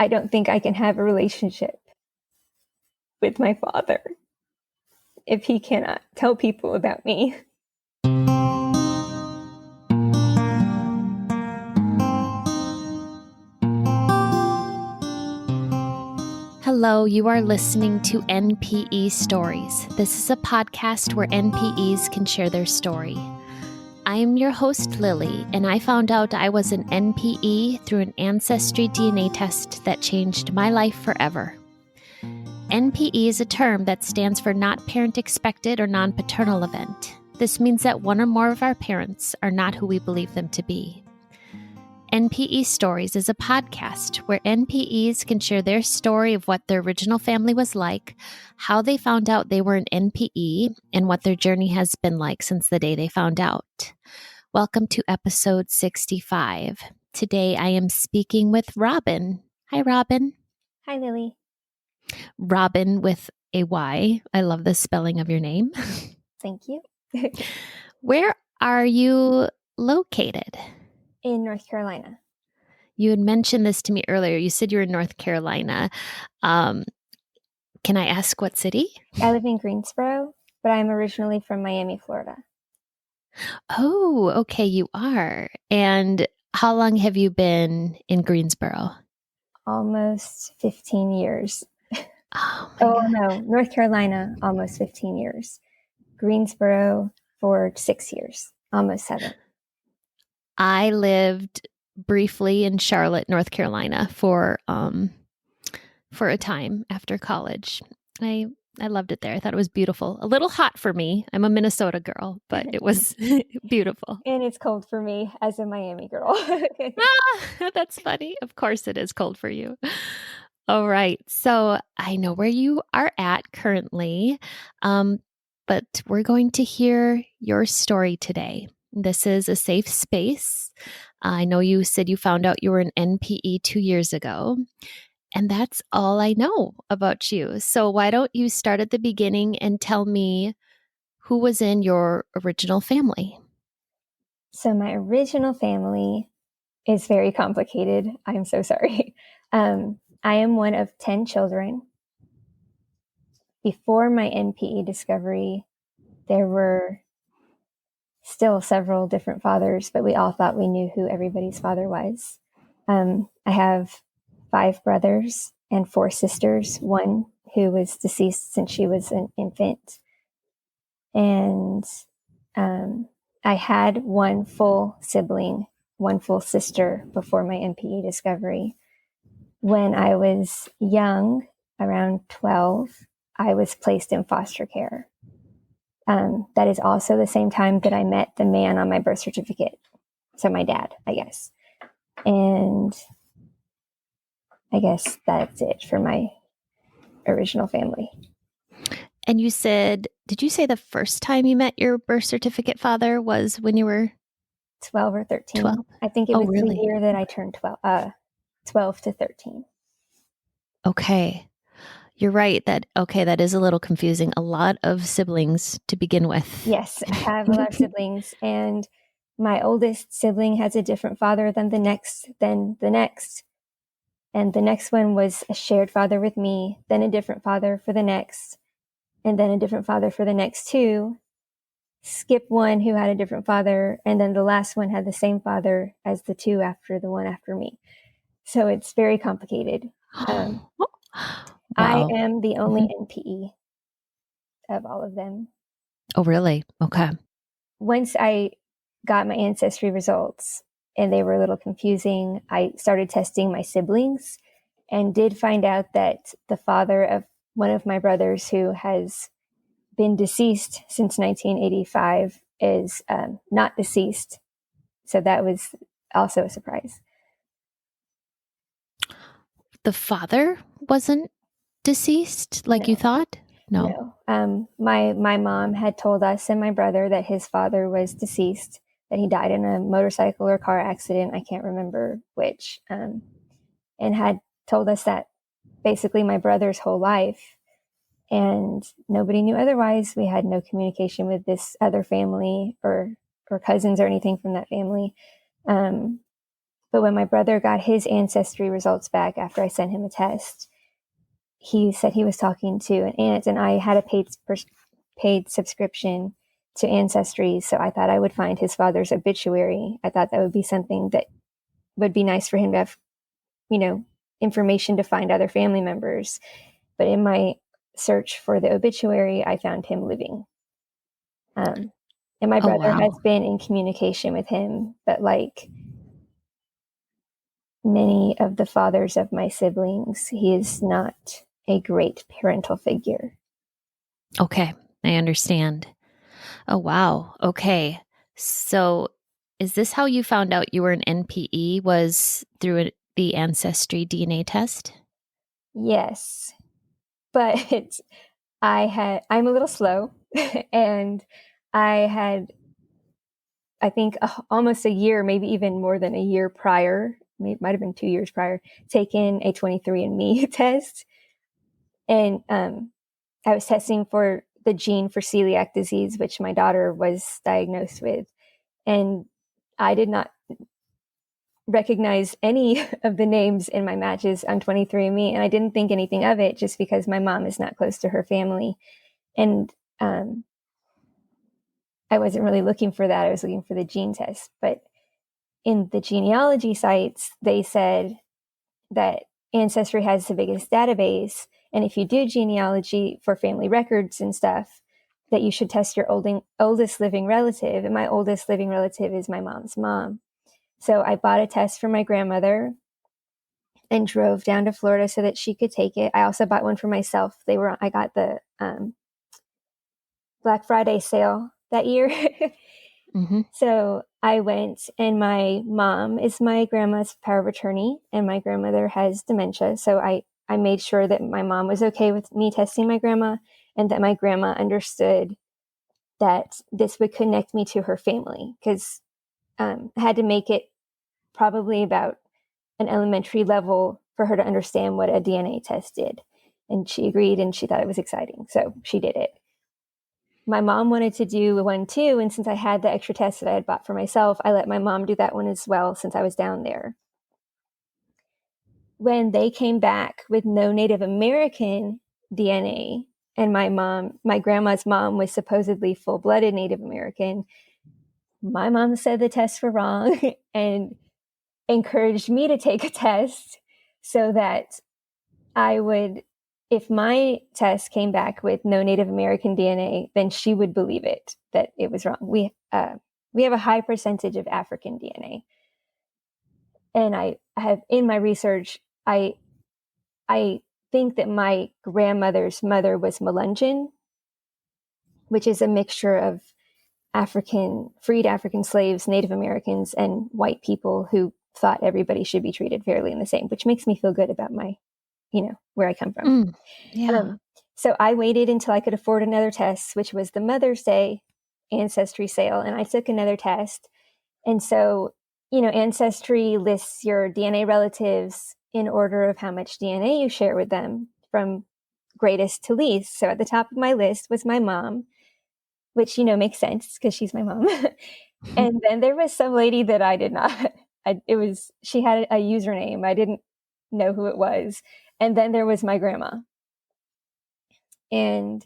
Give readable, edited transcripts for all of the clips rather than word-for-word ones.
I don't think I can have a relationship with my father if he cannot tell people about me. Hello, you are listening to NPE Stories. This is a podcast where NPEs can share their story. I am your host, Lily, and I found out I was an NPE through an ancestry DNA test that changed my life forever. NPE is a term that stands for not parent expected or non-paternal event. This means that one or more of our parents are not who we believe them to be. NPE Stories is a podcast where NPEs can share their story of what their original family was like, how they found out they were an NPE, and what their journey has been like since the day they found out. Welcome to episode 65. Today I am speaking with Robyn. Hi, Robyn. Hi, Lily. Robyn with a Y. I love the spelling of your name. Thank you. Where are you located? In North Carolina. You had mentioned this to me earlier. You said you're in North Carolina. Can I ask what city? I live in Greensboro, but I'm originally from Miami, Florida. Oh, okay, you are. And how long have you been in Greensboro? Almost 15 years. Oh, my God. No, North Carolina, almost 15 years. Greensboro for 6 years, almost 7. I lived briefly in Charlotte, North Carolina for a time after college. I loved it there. I thought it was beautiful. A little hot for me. I'm a Minnesota girl, but it was beautiful. And it's cold for me as a Miami girl. That's funny. Of course it is cold for you. All right. So I know where you are at currently, but we're going to hear your story today. This is a safe space. I know you said you found out you were an NPE 2 years ago, and that's all I know about you. So why don't you start at the beginning and tell me who was in your original family? So my original family is very complicated. I'm so sorry. I am one of 10 children. Before my NPE discovery, there were still several different fathers, but we all thought we knew who everybody's father was. I have 5 brothers and 4 sisters, one who was deceased since she was an infant. And I had one full sibling, one full sister before my NPE discovery. When I was young, around 12, I was placed in foster care. That is also the same time that I met the man on my birth certificate. So my dad, I guess. And I guess that's it for my original family. And you said, did you say the first time you met your birth certificate father was when you were 12 or 13? 12? I think it Oh, was really? the year that I turned 12 to 13. Okay. You're right. That is a little confusing. A lot of siblings to begin with. Yes, I have a lot of siblings, and my oldest sibling has a different father than the next. And the next one was a shared father with me, then a different father for the next, and then a different father for the next 2. Skip one who had a different father, and then the last one had the same father as the 2 after the one after me. So it's very complicated. I am the only NPE of all of them. Oh, really? Okay. Once I got my ancestry results and they were a little confusing, I started testing my siblings and did find out that the father of one of my brothers, who has been deceased since 1985, is not deceased. So that was also a surprise. The father wasn't deceased like you thought? No. My mom had told us and my brother that his father was deceased, that he died in a motorcycle or car accident. I can't remember which, and had told us that basically my brother's whole life, and nobody knew otherwise. We had no communication with this other family or cousins or anything from that family. But when my brother got his ancestry results back after I sent him a test, he said he was talking to an aunt, and I had a paid subscription to Ancestry, so I thought I would find his father's obituary. I thought that would be something that would be nice for him to have, information to find other family members. But in my search for the obituary, I found him living. And my brother has been in communication with him, but like many of the fathers of my siblings, he is not a great parental figure. Okay, I understand. Oh, wow. Okay. So is this how you found out you were an NPE, was through the Ancestry DNA test? Yes. But I'm a little slow and I think almost a year, maybe even more than a year prior, might have been 2 years prior, taken a 23andMe test. And I was testing for the gene for celiac disease, which my daughter was diagnosed with. And I did not recognize any of the names in my matches on 23andMe. And I didn't think anything of it just because my mom is not close to her family. And I wasn't really looking for that. I was looking for the gene test. But in the genealogy sites, they said that Ancestry has the biggest database. And if you do genealogy for family records and stuff, that you should test your oldest living relative. And my oldest living relative is my mom's mom. So I bought a test for my grandmother and drove down to Florida so that she could take it. I also bought one for myself. I got the Black Friday sale that year. Mm-hmm. So I went, and my mom is my grandma's power of attorney, and my grandmother has dementia. So I made sure that my mom was okay with me testing my grandma, and that my grandma understood that this would connect me to her family, because I had to make it probably about an elementary level for her to understand what a DNA test did. And she agreed, and she thought it was exciting. So she did it. My mom wanted to do one too. And since I had the extra test that I had bought for myself, I let my mom do that one as well since I was down there. When they came back with no Native American DNA, and my grandma's mom was supposedly full-blooded Native American, my mom said the tests were wrong and encouraged me to take a test so that I would, if my test came back with no Native American DNA, then she would believe it, that it was wrong. We have a high percentage of African DNA. And I have, in my research, I think that my grandmother's mother was Melungeon, which is a mixture of freed African slaves, Native Americans, and white people who thought everybody should be treated fairly and the same, which makes me feel good about my, where I come from. Yeah. So I waited until I could afford another test, which was the Mother's Day Ancestry sale, and I took another test. And so, Ancestry lists your DNA relatives in order of how much DNA you share with them from greatest to least. So at the top of my list was my mom, which, makes sense because she's my mom. And then there was some lady that I did not, she had a username. I didn't know who it was. And then there was my grandma. And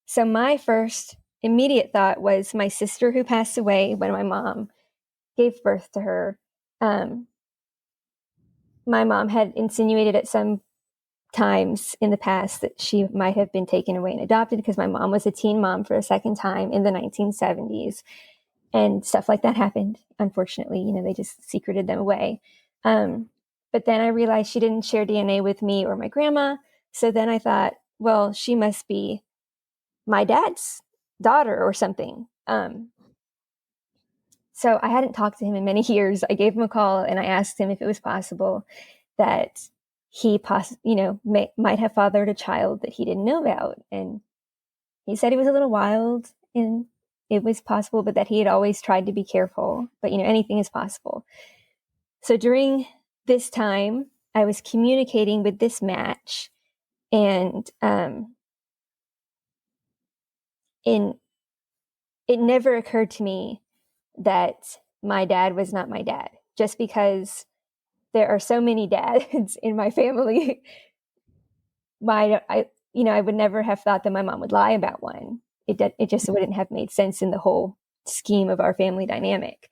so my first immediate thought was my sister who passed away when my mom gave birth to her. My mom had insinuated at some times in the past that she might have been taken away and adopted, because my mom was a teen mom for a second time in the 1970s. And stuff like that happened. Unfortunately, they just secreted them away. But then I realized she didn't share DNA with me or my grandma. So then I thought, well, she must be my dad's daughter or something. So I hadn't talked to him in many years. I gave him a call and I asked him if it was possible that he might have fathered a child that he didn't know about. And he said he was a little wild and it was possible, but that he had always tried to be careful. But, anything is possible. So during this time, I was communicating with this match, and it never occurred to me that my dad was not my dad, just because there are so many dads in my family. I would never have thought that my mom would lie about one. It just wouldn't have made sense in the whole scheme of our family dynamic.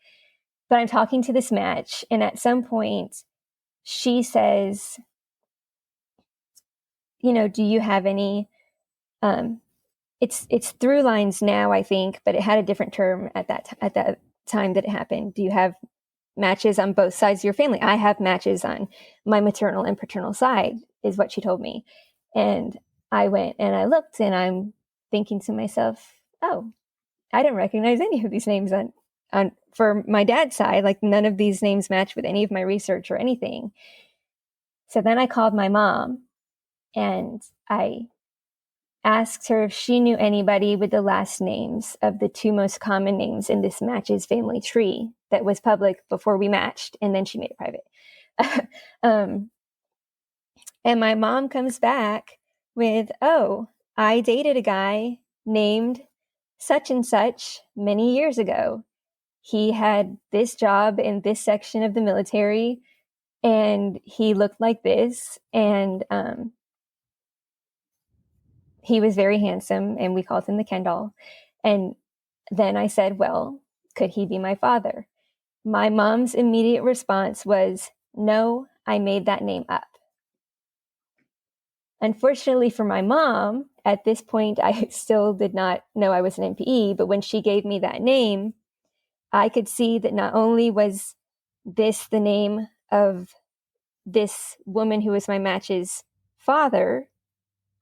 But I'm talking to this match, and at some point she says, do you have any, it's through lines now, I think, but it had a different term at that time that it happened. Do you have matches on both sides of your family? I have matches on my maternal and paternal side, is what she told me. And I went and I looked, and I'm thinking to myself, oh, I didn't recognize any of these names on for my dad's side. Like, none of these names match with any of my research or anything. So then I called my mom and I asked her if she knew anybody with the last names of the two most common names in this match's family tree that was public before we matched, and then she made it private. And my mom comes back with, oh, I dated a guy named such and such many years ago. He had this job in this section of the military, and he looked like this, and he was very handsome, and we called him the Ken doll. And then I said, well, could he be my father? My mom's immediate response was, no, I made that name up. Unfortunately for my mom, at this point, I still did not know I was an NPE, but when she gave me that name, I could see that not only was this the name of this woman who was my match's father,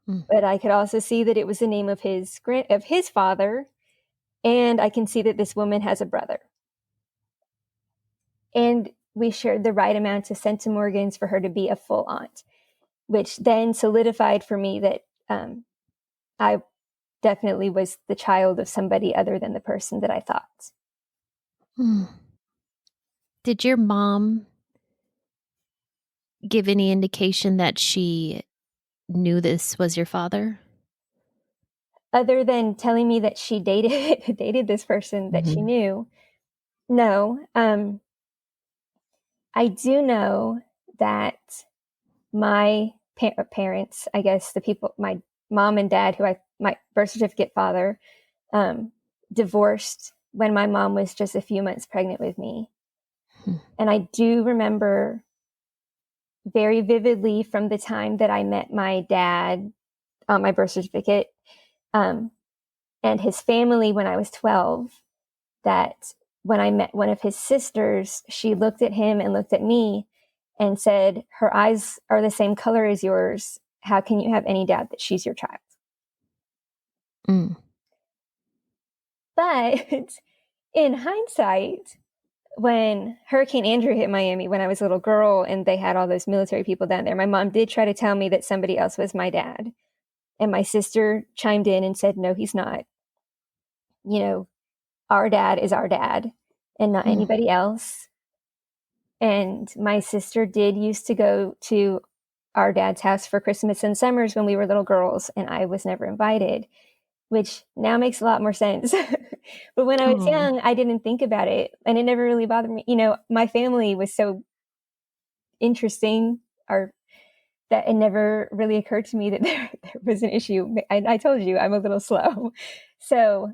but I could also see that it was the name of his father, and I can see that this woman has a brother. And we shared the right amount of centimorgans for her to be a full aunt, which then solidified for me that I definitely was the child of somebody other than the person that I thought. Did your mom give any indication that she knew this was your father? Other than telling me that she dated this person that she knew, no. I do know that my parents, I guess the people, my mom and dad, my birth certificate father, divorced when my mom was just a few months pregnant with me. And I do remember very vividly from the time that I met my dad on my birth certificate, and his family when I was 12, that when I met one of his sisters, she looked at him and looked at me and said, her eyes are the same color as yours. How can you have any doubt that she's your child? But in hindsight, when Hurricane Andrew hit Miami when I was a little girl and they had all those military people down there, my mom did try to tell me that somebody else was my dad. And my sister chimed in and said, no, he's not. Our dad is our dad and not anybody else. And my sister did used to go to our dad's house for Christmas and summers when we were little girls, and I was never invited, which now makes a lot more sense. But when I was young, I didn't think about it, and it never really bothered me. My family was so interesting, that it never really occurred to me that there was an issue. I told you I'm a little slow. So,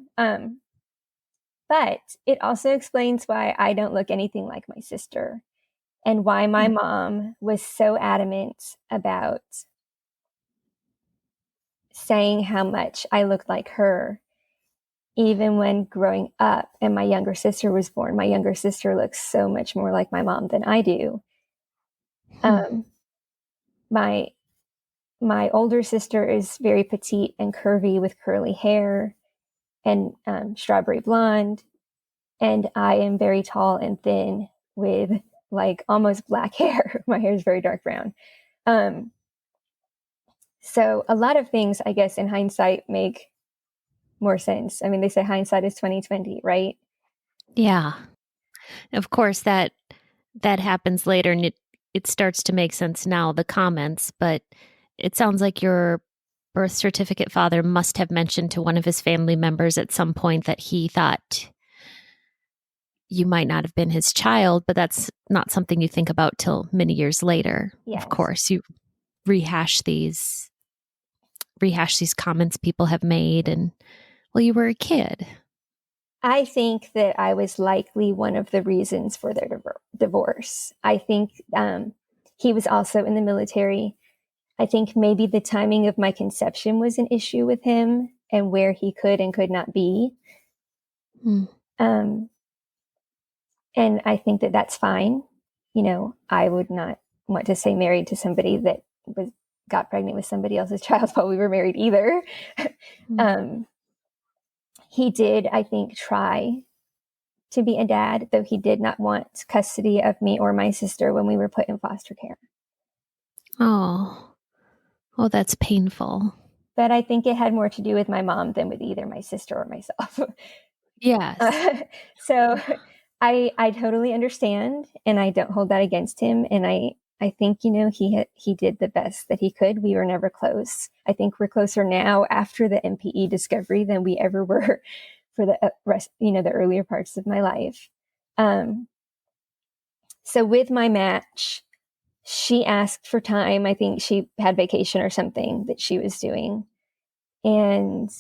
but it also explains why I don't look anything like my sister, and why my mom was so adamant about saying how much I looked like her, even when growing up and my younger sister was born. My younger sister looks so much more like my mom than I do. My older sister is very petite and curvy with curly hair and strawberry blonde. And I am very tall and thin with like almost black hair. My hair is very dark brown. So a lot of things, I guess, in hindsight make more sense. I mean, they say hindsight is 20/20, right? Yeah. Of course, that happens later, and it starts to make sense now, the comments, but it sounds like your birth certificate father must have mentioned to one of his family members at some point that he thought you might not have been his child, but that's not something you think about till many years later. Yes. Of course, you rehash these comments people have made, and well, you were a kid. I think that I was likely one of the reasons for their divorce. I think he was also in the military. I think maybe the timing of my conception was an issue with him and where he could and could not be. And I think that that's fine. You know, I would not want to stay married to somebody that got pregnant with somebody else's child while we were married either. He did, I think, try to be a dad, though he did not want custody of me or my sister when we were put in foster care. Oh, that's painful. But I think it had more to do with my mom than with either my sister or myself. Yes. So I totally understand, and I don't hold that against him. And I think, you know, he did the best that he could. We were never close. I think we're closer now after the NPE discovery than we ever were for the rest, you know, the earlier parts of my life. So with my match, she asked for time. I think she had vacation or something that she was doing. And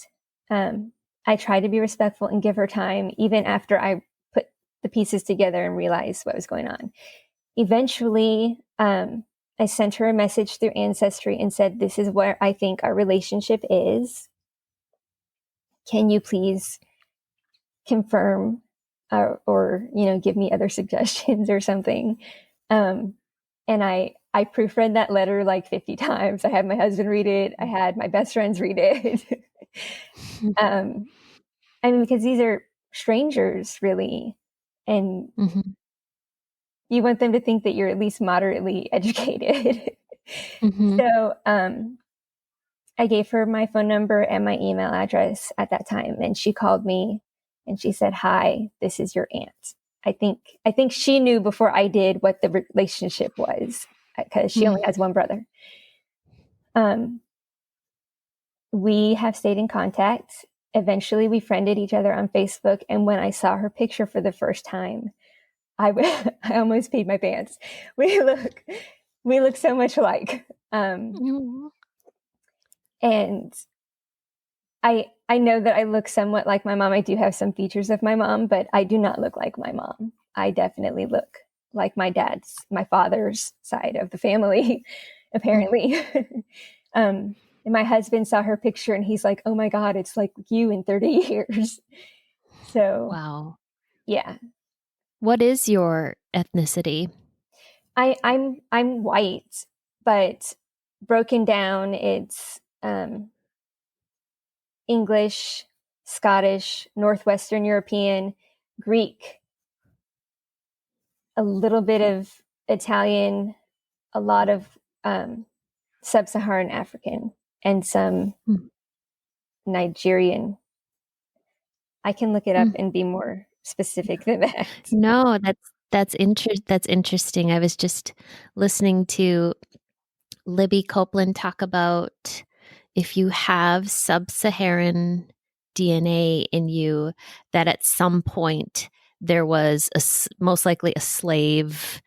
I tried to be respectful and give her time, even after I put the pieces together and realized what was going on. Eventually, I sent her a message through Ancestry and said, this is where I think our relationship is. Can you please confirm or you know, give me other suggestions or something? And I proofread that letter like 50 times. I had my husband read it. I had my best friends read it. I mean, because these are strangers, really. And you want them to think that you're at least moderately educated. So I gave her my phone number and my email address at that time. And she called me and she said, hi, this is your aunt. I think she knew before I did what the relationship was, because she only has one brother. We have stayed in contact. Eventually we friended each other on Facebook. And when I saw her picture for the first time, I almost peed my pants. We look so much alike. And I know that I look somewhat like my mom. I do have some features of my mom, but I do not look like my mom. I definitely look like my father's side of the family, apparently. And my husband saw her picture and he's like, oh my God, it's like you in 30 years. So, wow. Yeah. What is your ethnicity? I'm white, but broken down, it's English, Scottish, Northwestern European, Greek, a little bit of Italian, a lot of Sub-Saharan African, and some Nigerian. I can look it up and be more specific than that. No, that's interesting. I was just listening to Libby Copeland talk about if you have sub-Saharan DNA in you, that at some point there was most likely a slave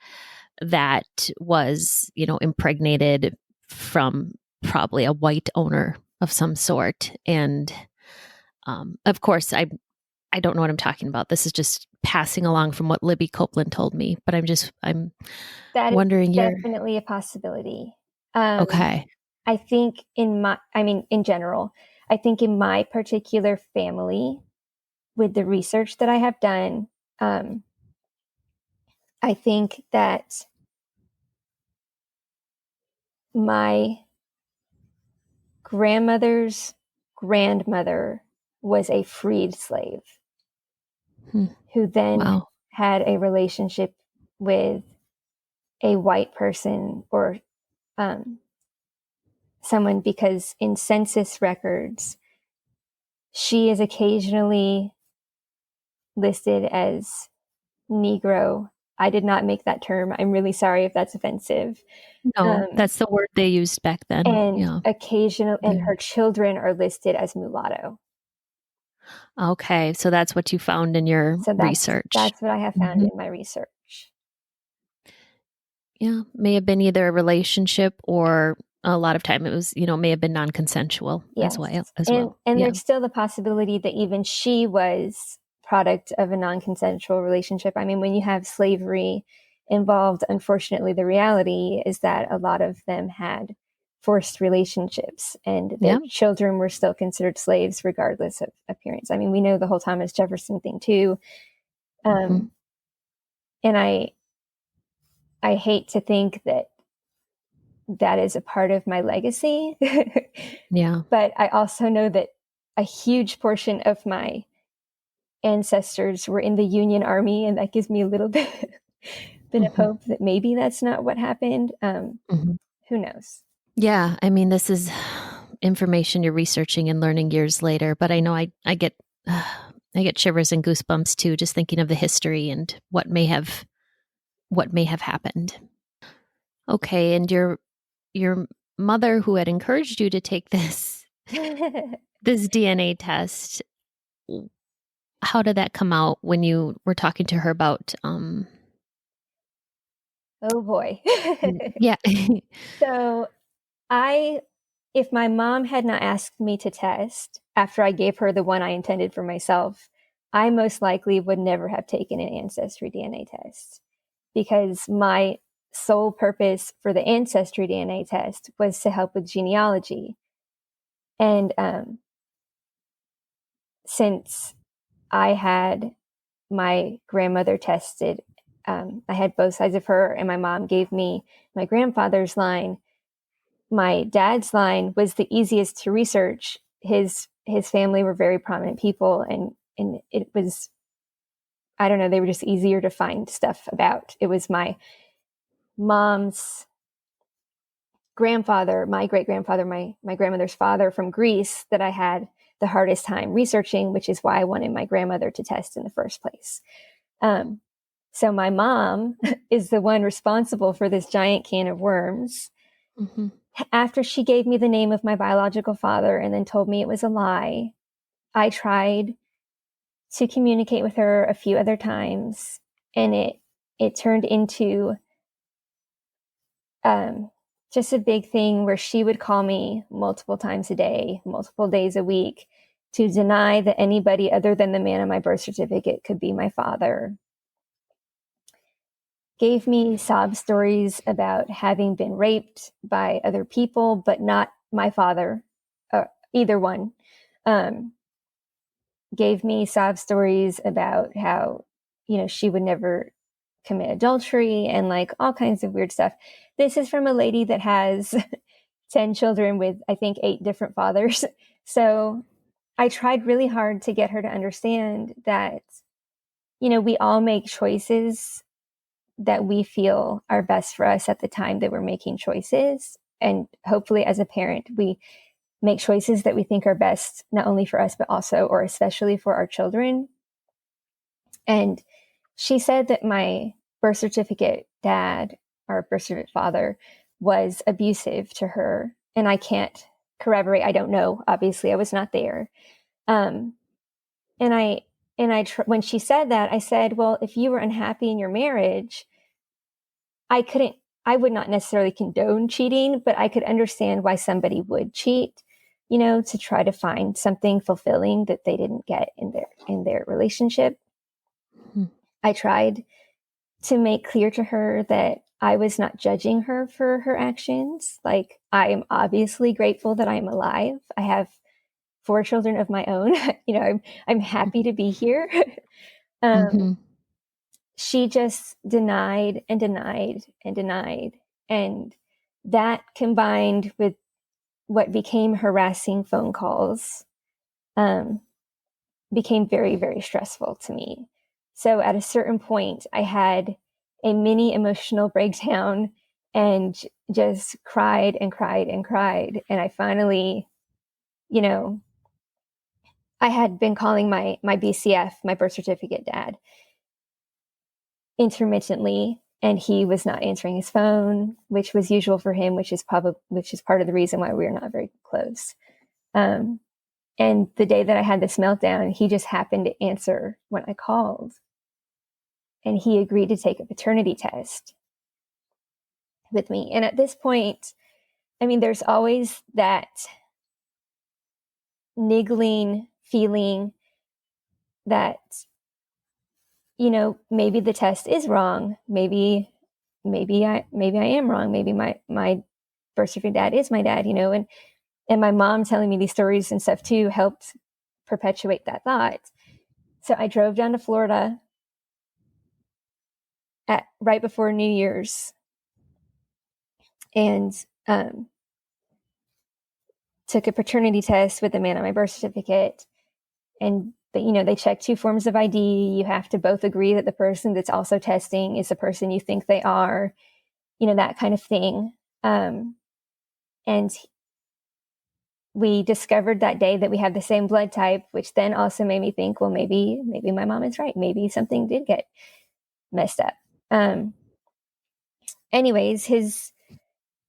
that was, you know, impregnated from probably a white owner of some sort. And of course, I don't know what I'm talking about. This is just passing along from what Libby Copeland told me, but I'm that wondering. Is definitely a possibility. Okay. I think in general, I think in my particular family, with the research that I have done, I think that my grandmother's grandmother was a freed slave who then had a relationship with a white person or someone, because in census records, she is occasionally listed as Negro. I did not make that term. I'm really sorry if that's offensive. No, that's the word they used back then. And occasionally, and her children are listed as mulatto. Okay, so that's what you found in your So research. that's what I have found in my research. Yeah, may have been either a relationship or a lot of time it was, may have been non-consensual as Yes. well. And Yeah. there's still the possibility that even she was product of a non-consensual relationship. I mean, when you have slavery involved, unfortunately, the reality is that a lot of them had forced relationships and their Yeah. children were still considered slaves regardless of appearance. I mean, we know the whole Thomas Jefferson thing too. And I hate to think that that is a part of my legacy. Yeah. But I also know that a huge portion of my ancestors were in the Union Army, and that gives me a little bit of hope that maybe that's not what happened. Who knows? Yeah, I mean, this is information you're researching and learning years later, but I know I get I get shivers and goosebumps too, just thinking of the history and what may have happened. Okay, and your mother who had encouraged you to take this DNA test, how did that come out when you were talking to her about Oh boy. yeah. So if my mom had not asked me to test after I gave her the one I intended for myself, I most likely would never have taken an ancestry DNA test, because my sole purpose for the ancestry DNA test was to help with genealogy. And since I had my grandmother tested, I had both sides of her, and my mom gave me my grandfather's line. My dad's line was the easiest to research. His family were very prominent people, and it was, I don't know, they were just easier to find stuff about. It was my mom's grandfather, my great grandfather, my grandmother's father from Greece that I had the hardest time researching, which is why I wanted my grandmother to test in the first place. So my mom is the one responsible for this giant can of worms. After she gave me the name of my biological father and then told me it was a lie, I tried to communicate with her a few other times, and it turned into just a big thing where she would call me multiple times a day, multiple days a week, to deny that anybody other than the man on my birth certificate could be my father. Gave me sob stories about having been raped by other people, but not my father, either one. Gave me sob stories about how, she would never commit adultery and like all kinds of weird stuff. This is from a lady that has 10 children with, I think, 8 different fathers. So I tried really hard to get her to understand that, we all make choices that we feel are best for us at the time that we're making choices. And hopefully, as a parent, we make choices that we think are best, not only for us, but also, or especially for our children. And she said that my birth certificate dad, or birth certificate father, was abusive to her. And I can't corroborate. I don't know. Obviously, I was not there. And when she said that, I said, well, if you were unhappy in your marriage, I would not necessarily condone cheating, but I could understand why somebody would cheat, to try to find something fulfilling that they didn't get in their relationship. I tried to make clear to her that I was not judging her for her actions. Like, I am obviously grateful that I'm alive. I have 4 children of my own. I'm happy to be here. She just denied and denied and denied. And that, combined with what became harassing phone calls, became very, very stressful to me. So at a certain point, I had a mini emotional breakdown and just cried and cried and cried. And I finally, I had been calling my BCF, my birth certificate dad, intermittently, and he was not answering his phone, which was usual for him, which is part of the reason why we're not very close. And And the day that I had this meltdown, he just happened to answer when I called. And he agreed to take a paternity test with me. And at this point, I mean, there's always that niggling feeling that, maybe the test is wrong. Maybe I am wrong. Maybe my birth certificate dad is my dad, and my mom telling me these stories and stuff too helped perpetuate that thought. So I drove down to Florida right before New Year's and took a paternity test with the man on my birth certificate. And they check 2 forms of ID. You have to both agree that the person that's also testing is the person you think they are, that kind of thing. And we discovered that day that we had the same blood type, which then also made me think, well, maybe my mom is right. Maybe something did get messed up. Anyways,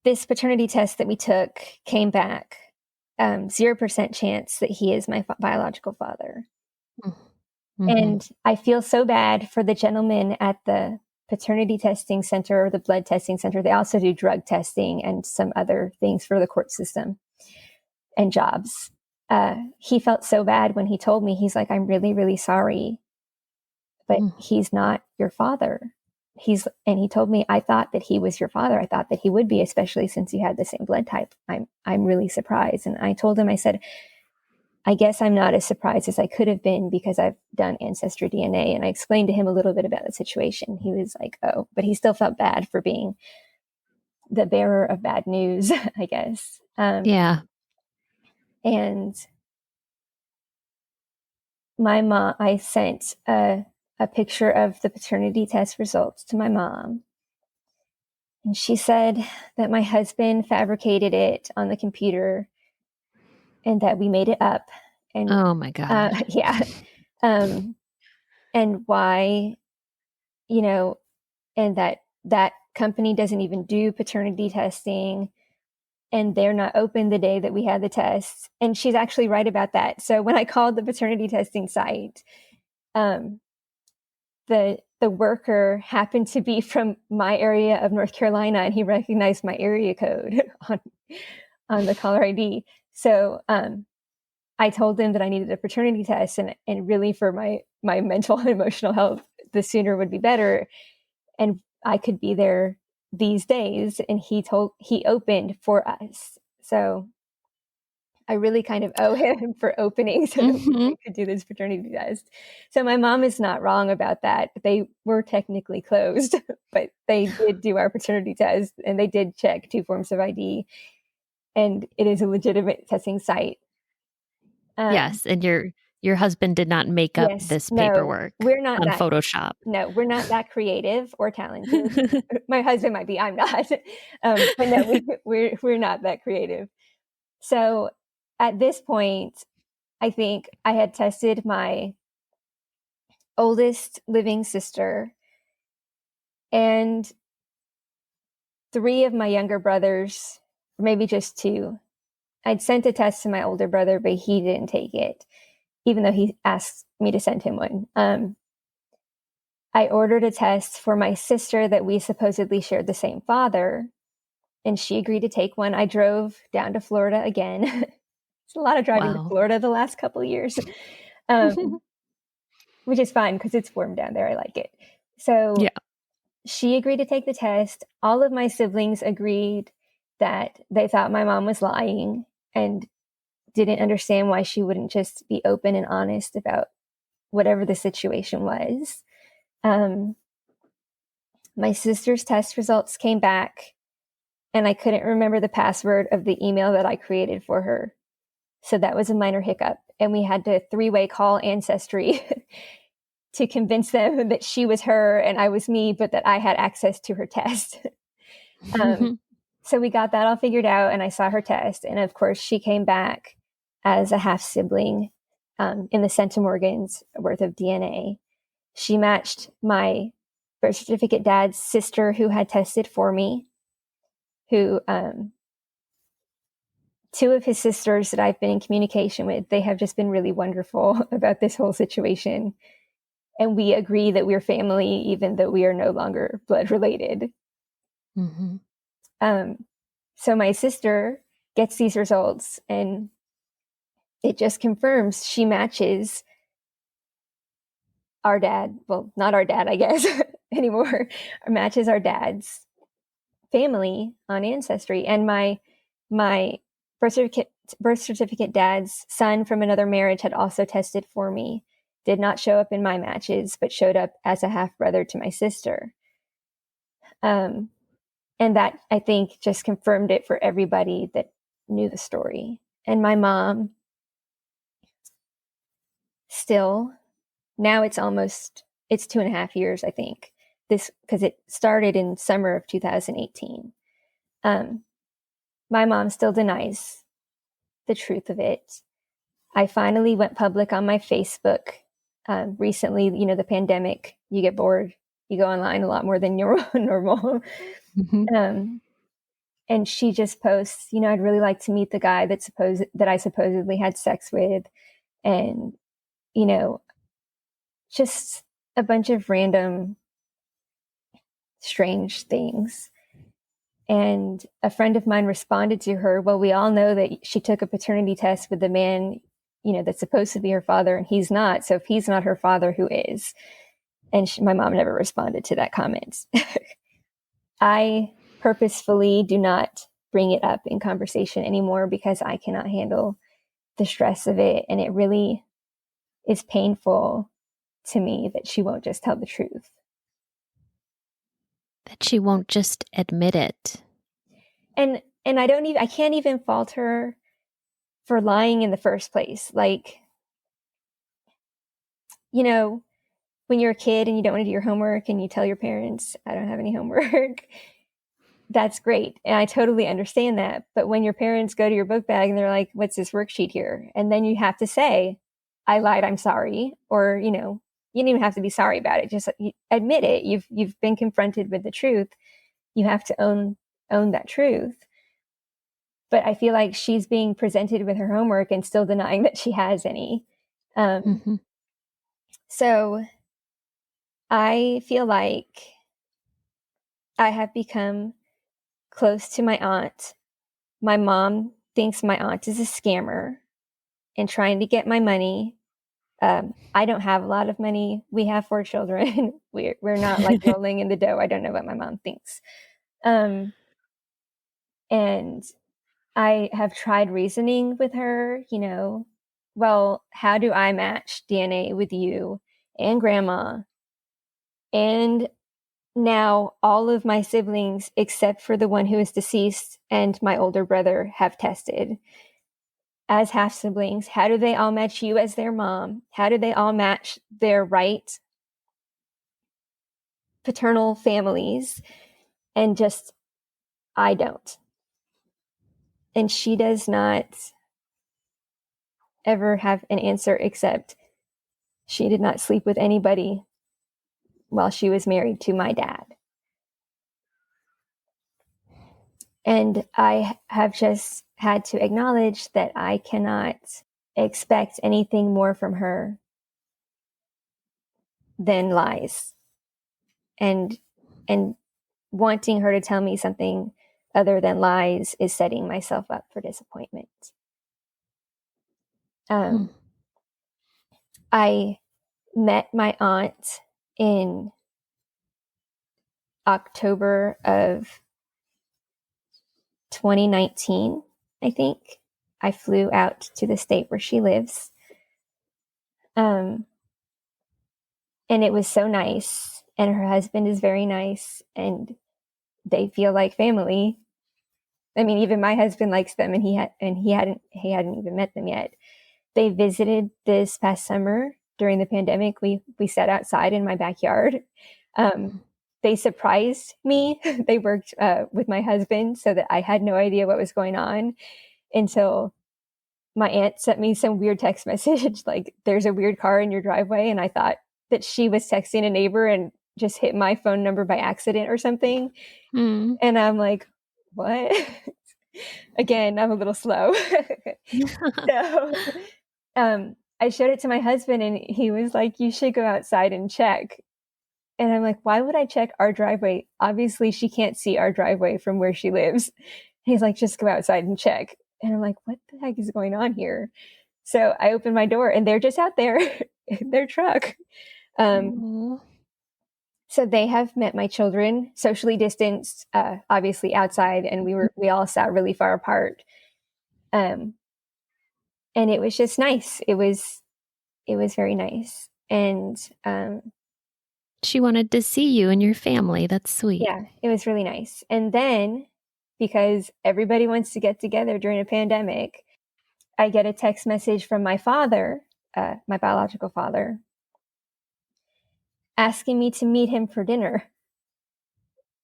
this paternity test that we took came back 0% chance that he is my biological father. Mm-hmm. And I feel so bad for the gentleman at the paternity testing center or the blood testing center. They also do drug testing and some other things for the court system and jobs. He felt so bad when he told me, he's like, I'm really, really sorry, but he's not your father. And he told me, I thought that he was your father. I thought that he would be, especially since you had the same blood type. I'm really surprised. And I told him, I said, I guess I'm not as surprised as I could have been because I've done ancestry DNA. And I explained to him a little bit about the situation. He was like, oh, but he still felt bad for being the bearer of bad news, I guess. Yeah. And my mom, I sent a picture of the paternity test results to my mom. And she said that my husband fabricated it on the computer and that we made it up. And oh my God. Yeah. And why, and that company doesn't even do paternity testing and they're not open the day that we had the tests. And she's actually right about that. So when I called the paternity testing site, the worker happened to be from my area of North Carolina, and he recognized my area code on the caller ID. So I told him that I needed a paternity test, and really for my mental and emotional health, the sooner would be better. And I could be there these days. And he opened for us. So I really kind of owe him for opening so that we could do this paternity test. So my mom is not wrong about that. They were technically closed, but they did do our paternity test and they did check 2 forms of ID. And it is a legitimate testing site. Yes. And your husband did not make up this paperwork on Photoshop. No, we're not that creative or talented. My husband might be, I'm not. But no, we're not that creative. So at this point, I think I had tested my oldest living sister and 3 of my younger brothers, maybe just 2. I'd sent a test to my older brother, but he didn't take it, even though he asked me to send him one. I ordered a test for my sister that we supposedly shared the same father, and she agreed to take one. I drove down to Florida again. It's a lot of driving to Florida the last couple of years, which is fun because it's warm down there. I like it. So yeah. She agreed to take the test. All of my siblings agreed that they thought my mom was lying and didn't understand why she wouldn't just be open and honest about whatever the situation was. My sister's test results came back and I couldn't remember the password of the email that I created for her. So that was a minor hiccup. And we had to 3-way call Ancestry to convince them that she was her and I was me, but that I had access to her test. So we got that all figured out and I saw her test. And of course, she came back as a half sibling in the centimorgans worth of DNA. She matched my birth certificate dad's sister who had tested for me, who two of his sisters that I've been in communication with, they have just been really wonderful about this whole situation. And we agree that we're family, even though we are no longer blood related. Mm-hmm. So my sister gets these results, and it just confirms she matches our dad. Well, not our dad, I guess, anymore. Matches our dad's family on Ancestry. And my birth certificate dad's son from another marriage had also tested for me. Did not show up in my matches, but showed up as a half brother to my sister. And that, I think, just confirmed it for everybody that knew the story. And my mom still, now it's 2.5 years, I think, this, because it started in summer of 2018. My mom still denies the truth of it. I finally went public on my Facebook recently. You know, the pandemic, you get bored, you go online a lot more than you're normal. Mm-hmm. And she just posts, you know, I'd really like to meet the guy that I supposedly had sex with. And, you know, just a bunch of random strange things. And a friend of mine responded to her, well, we all know that she took a paternity test with the man, you know, that's supposed to be her father, and he's not. So if he's not her father, who is? And my mom never responded to that comment. I purposefully do not bring it up in conversation anymore because I cannot handle the stress of it. And it really is painful to me that she won't just tell the truth. That she won't just admit it. And I can't even fault her for lying in the first place. Like, you know, when you're a kid and you don't want to do your homework and you tell your parents, I don't have any homework, that's great. And I totally understand that. But when your parents go to your book bag and they're like, what's this worksheet here? And then you have to say, I lied, I'm sorry. Or, you know, you don't even have to be sorry about it. Just admit it. You've been confronted with the truth. You have to own that truth. But I feel like she's being presented with her homework and still denying that she has any. Mm-hmm. So I feel like I have become close to my aunt. My mom thinks my aunt is a scammer and trying to get my money. I don't have a lot of money. We have 4 children. We're not like rolling in the dough. I don't know what my mom thinks. And I have tried reasoning with her, you know, well, how do I match DNA with you and grandma and now all of my siblings, except for the one who is deceased and my older brother, have tested as half siblings? How do they all match you as their mom? How do they all match their right paternal families? And just, I don't. And she does not ever have an answer except she did not sleep with anybody while she was married to my dad. And I have just had to acknowledge that I cannot expect anything more from her than lies. And wanting her to tell me something other than lies is setting myself up for disappointment. I met my aunt in October of 2019, I think. I flew out to the state where she lives. And it was so nice. And her husband is very nice. And they feel like family. I mean, even my husband likes them, and he hadn't even met them yet. They visited this past summer during the pandemic. We sat outside in my backyard. They surprised me. They worked with my husband so that I had no idea what was going on until my aunt sent me some weird text message like, there's a weird car in your driveway. And I thought that she was texting a neighbor and just hit my phone number by accident or something. And I'm like, what? Again, I'm a little slow. So I showed it to my husband and he was like, you should go outside and check. And I'm like, why would I check our driveway? Obviously, she can't see our driveway from where she lives. He's like, just go outside and check. And I'm like, what the heck is going on here? So I opened my door and they're just out there in their truck. So they have met my children, socially distanced, obviously outside, and we all sat really far apart. And it was just nice. It was very nice. And she wanted to see you and your family. That's sweet. Yeah, it was really nice. And then, because everybody wants to get together during a pandemic, I get a text message from my father, my biological father, asking me to meet him for dinner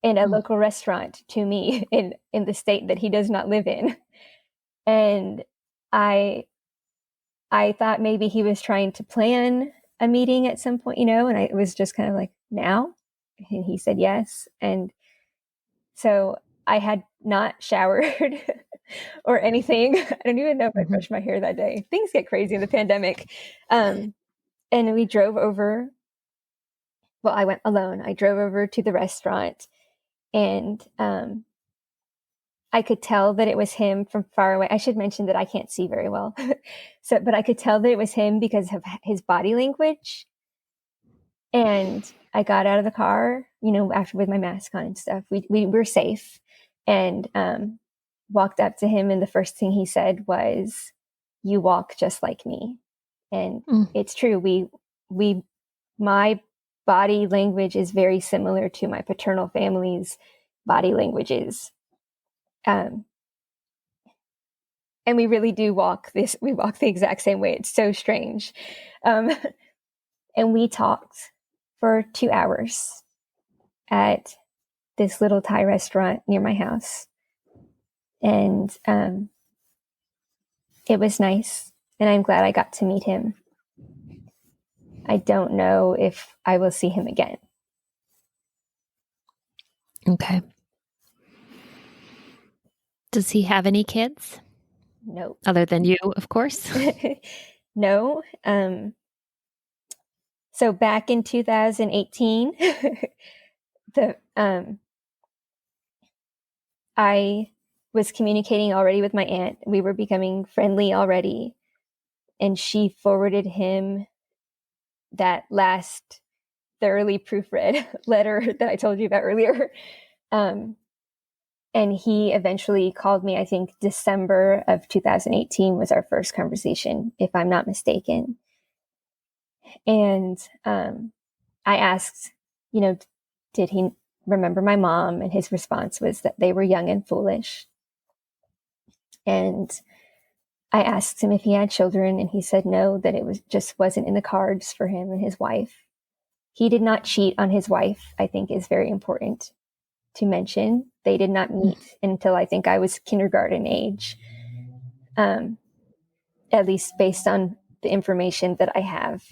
in a local restaurant to me in the state that he does not live in. And I thought maybe he was trying to plan a meeting at some point, and I was just kind of like, now? And he said yes. And so I had not showered or anything. I don't even know if I brushed my hair that day. Things get crazy in the pandemic. And we drove over. Well, I went alone. I drove over to the restaurant and I could tell that it was him from far away. I should mention that I can't see very well. But I could tell that it was him because of his body language. And I got out of the car, after with my mask on and stuff. We were safe and walked up to him. And the first thing he said was, "You walk just like me." And it's true. My body language is very similar to my paternal family's body languages. And we really do we walk the exact same way. It's so strange. And we talked for 2 hours at this little Thai restaurant near my house. And it was nice. And I'm glad I got to meet him. I don't know if I will see him again. Okay. Does he have any kids? No. Other than you, of course? No. So back in 2018, I was communicating already with my aunt. We were becoming friendly already. And she forwarded him that last thoroughly proofread letter that I told you about earlier. And he eventually called me, I think December of 2018 was our first conversation, if I'm not mistaken. And I asked, did he remember my mom? And his response was that they were young and foolish. And I asked him if he had children, and he said no, that it wasn't in the cards for him and his wife. He did not cheat on his wife, I think is very important to mention. They did not meet until I think I was kindergarten age, at least based on the information that I have.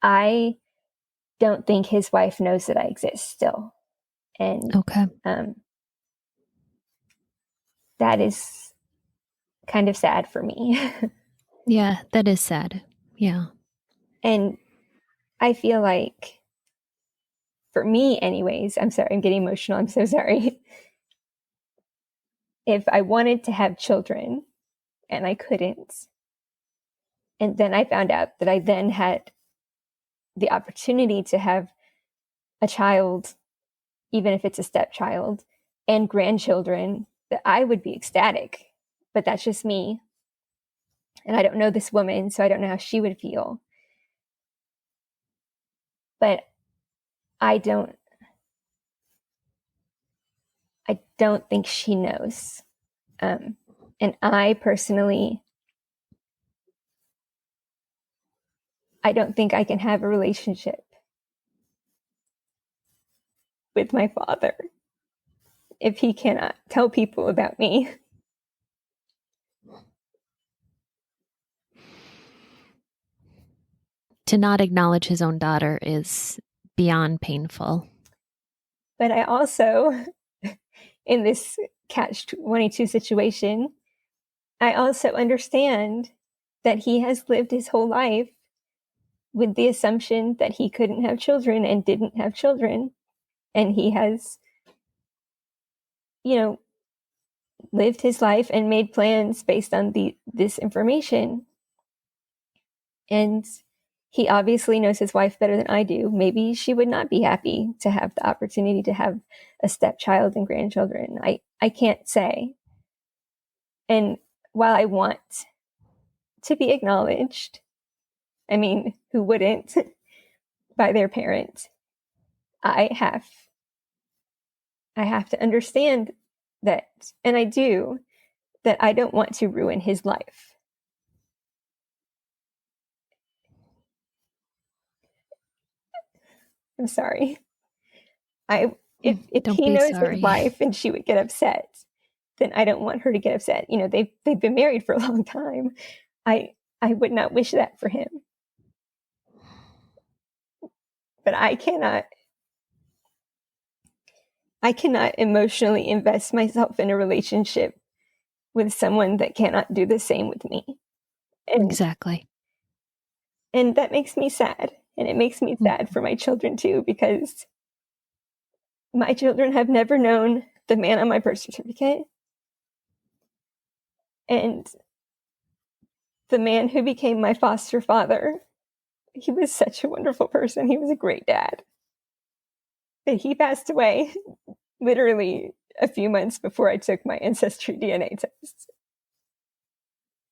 I don't think his wife knows that I exist still. And okay. That is kind of sad for me. Yeah, that is sad. Yeah. And I feel like, for me anyways, I'm sorry, I'm getting emotional. I'm so sorry. If I wanted to have children and I couldn't, and then I found out that I then had the opportunity to have a child, even if it's a stepchild, and grandchildren, that I would be ecstatic. But that's just me. And I don't know this woman, so I don't know how she would feel. But I don't think she knows. And I personally, I don't think I can have a relationship with my father if he cannot tell people about me. To not acknowledge his own daughter is beyond painful. But I also, in this catch-22 situation, I also understand that he has lived his whole life with the assumption that he couldn't have children and didn't have children. And he has, lived his life and made plans based on this information. And he obviously knows his wife better than I do. Maybe she would not be happy to have the opportunity to have a stepchild and grandchildren. I can't say. And while I want to be acknowledged, I mean, who wouldn't, by their parent, I have to understand that, and I do, that I don't want to ruin his life. I'm sorry. If he knows his wife and she would get upset, then I don't want her to get upset. They've been married for a long time. I would not wish that for him. But I cannot emotionally invest myself in a relationship with someone that cannot do the same with me. Exactly. And that makes me sad. And it makes me sad for my children too, because my children have never known the man on my birth certificate. And the man who became my foster father, he was such a wonderful person. He was a great dad. But he passed away literally a few months before I took my ancestry DNA test.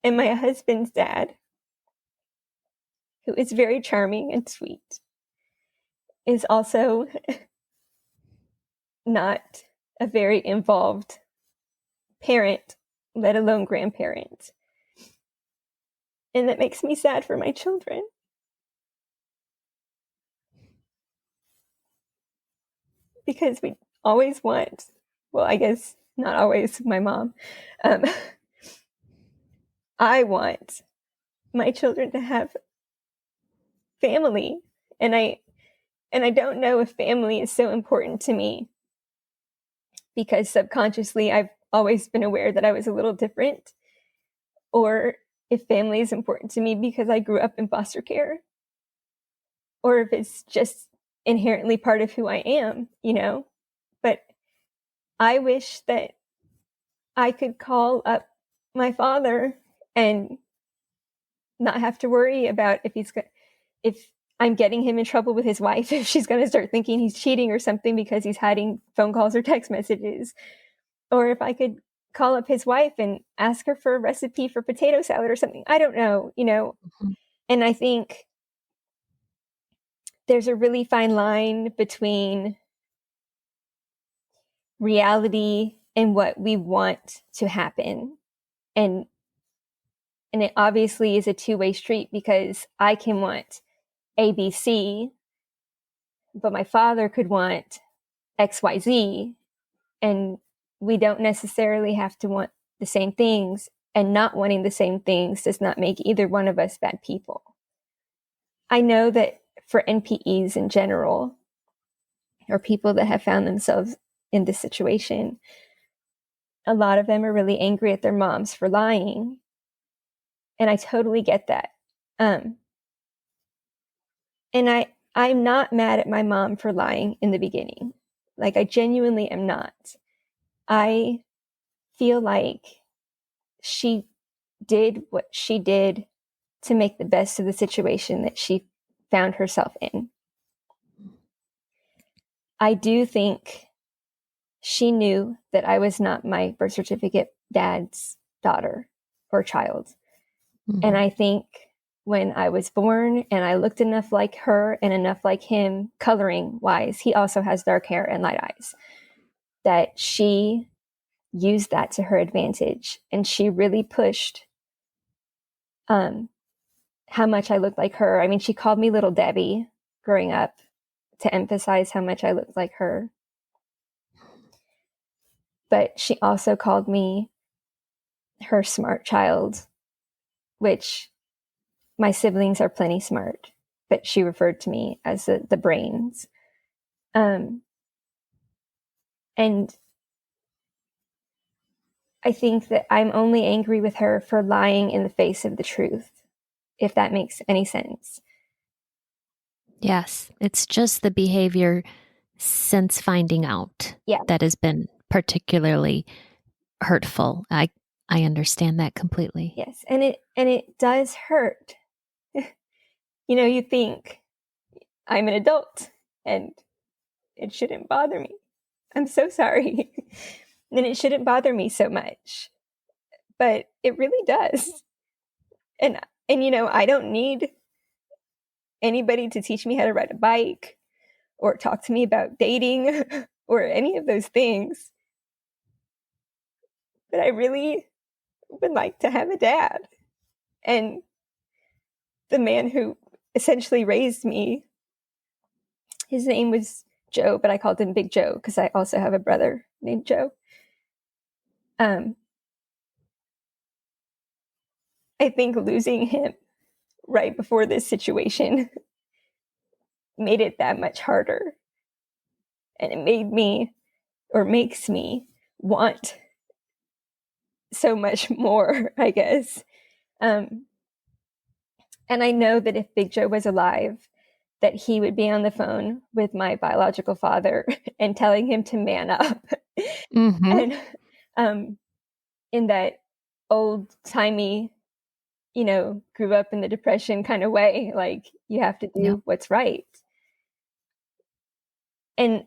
And my husband's dad, who is very charming and sweet, is also not a very involved parent, let alone grandparent. And that makes me sad for my children. Because we always want, well, I guess not always, my mom. I want my children to have family. And I don't know if family is so important to me because subconsciously I've always been aware that I was a little different, or if family is important to me because I grew up in foster care, or if it's just inherently part of who I am, But I wish that I could call up my father and not have to worry about if I'm getting him in trouble with his wife, if she's going to start thinking he's cheating or something because he's hiding phone calls or text messages, or if I could call up his wife and ask her for a recipe for potato salad or something. I don't know, And I think there's a really fine line between reality and what we want to happen. And it obviously is a two-way street because I can want ABC, but my father could want XYZ, and we don't necessarily have to want the same things, and not wanting the same things does not make either one of us bad people. I know that for NPEs in general, or people that have found themselves in this situation, a lot of them are really angry at their moms for lying. And I totally get that. And I'm not mad at my mom for lying in the beginning. Like, I genuinely am not. I feel like she did what she did to make the best of the situation that she found herself in. I do think she knew that I was not my birth certificate dad's daughter or child. And I think when I was born and I looked enough like her and enough like him, coloring wise, he also has dark hair and light eyes, that she used that to her advantage. And she really pushed how much I looked like her. I mean, she called me Little Debbie growing up to emphasize how much I looked like her. But she also called me her smart child, which my siblings are plenty smart, but she referred to me as the brains. And I think that I'm only angry with her for lying in the face of the truth, if that makes any sense. Yes, it's just the behavior since finding out that has been particularly hurtful. I understand that completely. Yes, and it does hurt. You think I'm an adult and it shouldn't bother me. I'm so sorry. And it shouldn't bother me so much. But it really does. And I don't need anybody to teach me how to ride a bike or talk to me about dating or any of those things. But I really would like to have a dad. And the man who essentially raised me, his name was Joe, but I called him Big Joe because I also have a brother named Joe. I think losing him right before this situation made it that much harder. And it made me, or makes me, want so much more, I guess. And I know that if Big Joe was alive, that he would be on the phone with my biological father and telling him to man up. Mm-hmm. And in that old-timey, grew up in the Depression kind of way, like you have to do what's right. And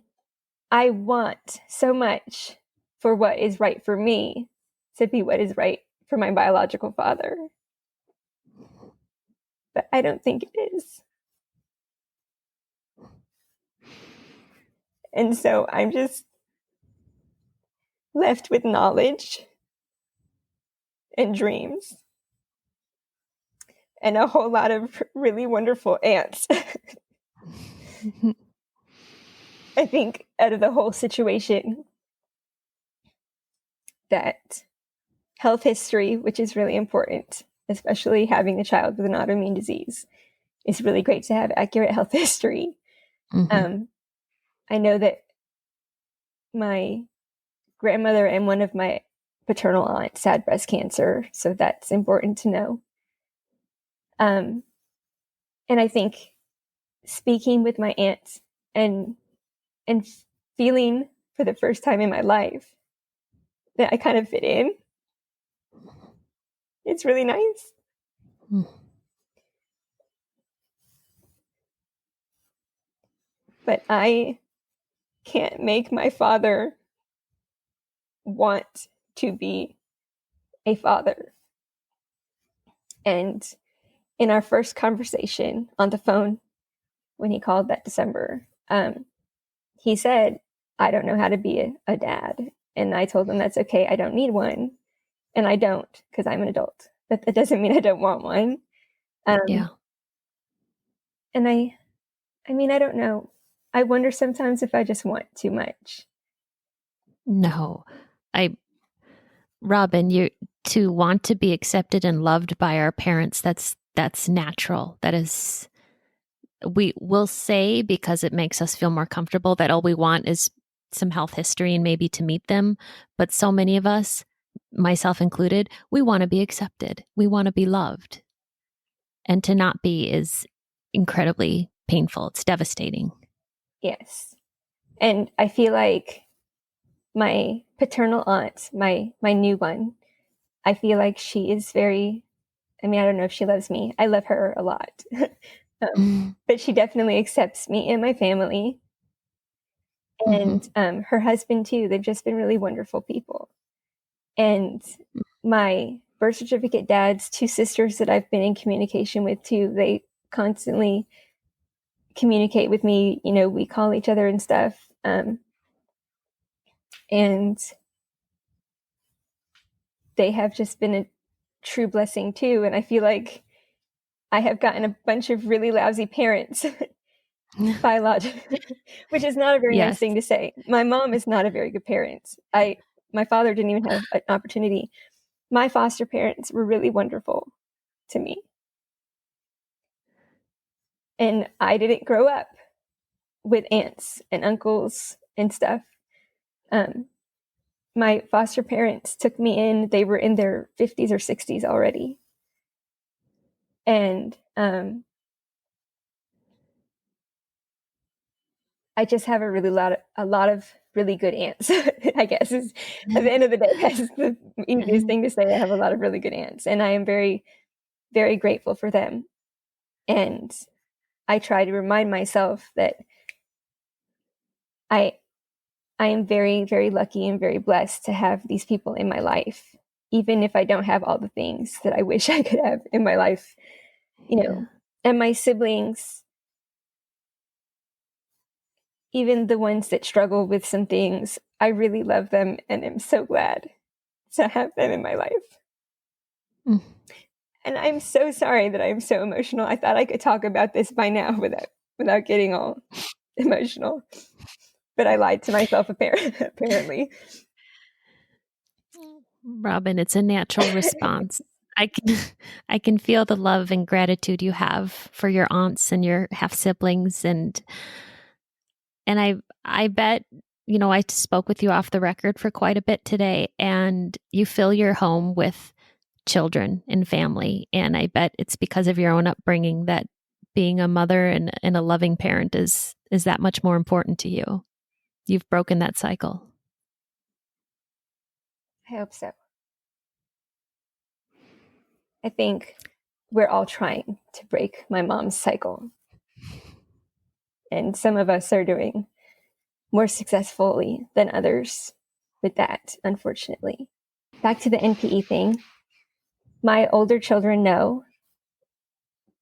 I want so much for what is right for me to be what is right for my biological father. But I don't think it is. And so I'm just left with knowledge and dreams and a whole lot of really wonderful aunts. I think out of the whole situation, that health history, which is really important, especially having a child with an autoimmune disease, it's really great to have accurate health history. Mm-hmm. I know that my grandmother and one of my paternal aunts had breast cancer, so that's important to know. And I think speaking with my aunt and feeling for the first time in my life that I kind of fit in, it's really nice. Mm. But I can't make my father want to be a father. And in our first conversation on the phone, when he called that December, he said, I don't know how to be a dad. And I told him that's okay. I don't need one. And I don't, because I'm an adult. But that doesn't mean I don't want one. Yeah. And I mean, I don't know. I wonder sometimes if I just want too much. No. Robyn, you to want to be accepted and loved by our parents, that's natural. That is, we will say, because it makes us feel more comfortable, that all we want is some health history and maybe to meet them. But so many of us, myself included, we want to be accepted. We want to be loved. And to not be is incredibly painful. It's devastating. Yes. And I feel like my paternal aunt, my new one, I feel like she is very, I mean, I don't know if she loves me. I love her a lot. But she definitely accepts me and my family. And her husband, too. They've just been really wonderful people. And my birth certificate dad's two sisters that I've been in communication with, too, they constantly communicate with me. We call each other and stuff. And they have just been a true blessing, too. And I feel like I have gotten a bunch of really lousy parents, biologically, which is not a very nice thing to say. My mom is not a very good parent. My father didn't even have an opportunity. My foster parents were really wonderful to me. And I didn't grow up with aunts and uncles and stuff. my foster parents took me in. They were in their 50s or 60s already. And I just have a lot of really good aunts, I guess, is at the end of the day, that's the easiest thing to say. I have a lot of really good aunts, and I am very, very grateful for them. And I try to remind myself that I am very, very lucky and very blessed to have these people in my life, even if I don't have all the things that I wish I could have in my life, and my siblings, even the ones that struggle with some things, I really love them and am so glad to have them in my life. Mm. And I'm so sorry that I'm so emotional. I thought I could talk about this by now without getting all emotional, but I lied to myself apparently. Robyn, it's a natural response. I can feel the love and gratitude you have for your aunts and your half siblings, and I bet, I spoke with you off the record for quite a bit today, and you fill your home with children and family, and I bet it's because of your own upbringing that being a mother and a loving parent is that much more important to you. You've broken that cycle. I hope so. I think we're all trying to break my mom's cycle. And some of us are doing more successfully than others with that, unfortunately. Back to the NPE thing. My older children know,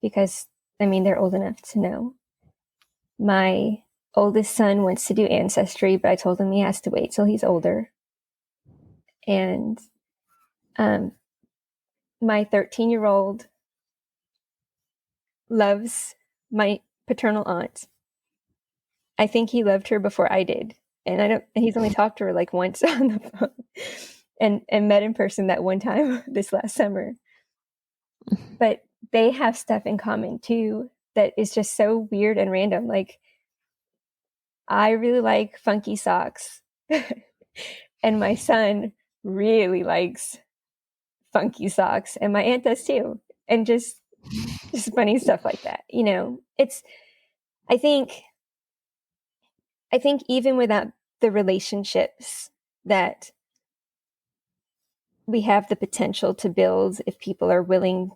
because, they're old enough to know. My oldest son wants to do Ancestry, but I told him he has to wait till he's older. And my 13-year-old loves my paternal aunt. I think he loved her before I did. And he's only talked to her like once on the phone and met in person that one time this last summer. But they have stuff in common too that is just so weird and random. Like, I really like funky socks and my son really likes funky socks, and my aunt does too. And just funny stuff like that. I think even without the relationships that we have the potential to build, if people are willing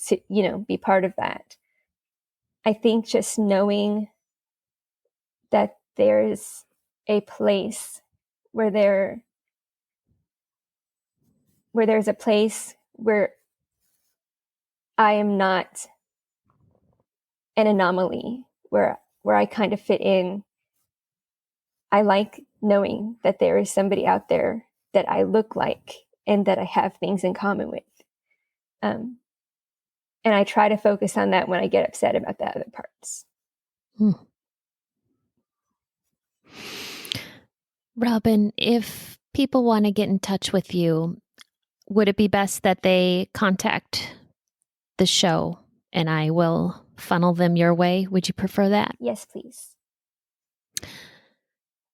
to, be part of that, I think just knowing that there's a place where there's a place where I am not an anomaly, where I kind of fit in. I like knowing that there is somebody out there that I look like and that I have things in common with. And I try to focus on that when I get upset about the other parts. Robyn, if people want to get in touch with you, would it be best that they contact the show and I will funnel them your way? Would you prefer that? Yes, please.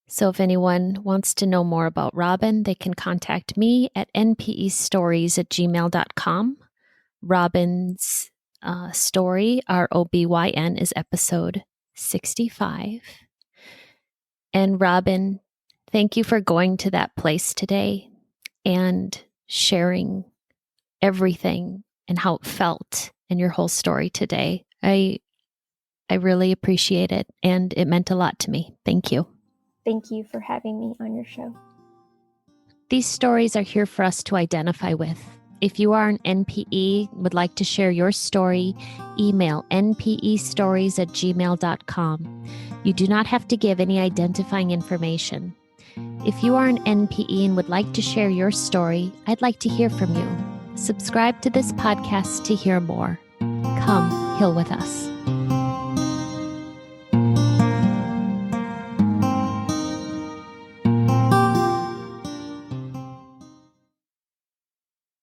So if anyone wants to know more about Robyn, they can contact me at npestories@gmail.com. Robyn's story, ROBYN, is episode 65. And Robyn, thank you for going to that place today and sharing everything and how it felt and your whole story today. I really appreciate it, and it meant a lot to me. Thank you. Thank you for having me on your show. These stories are here for us to identify with. If you are an NPE, would like to share your story, email npestories@gmail.com. You do not have to give any identifying information. If you are an NPE and would like to share your story, I'd like to hear from you. Subscribe to this podcast to hear more. Come heal with us.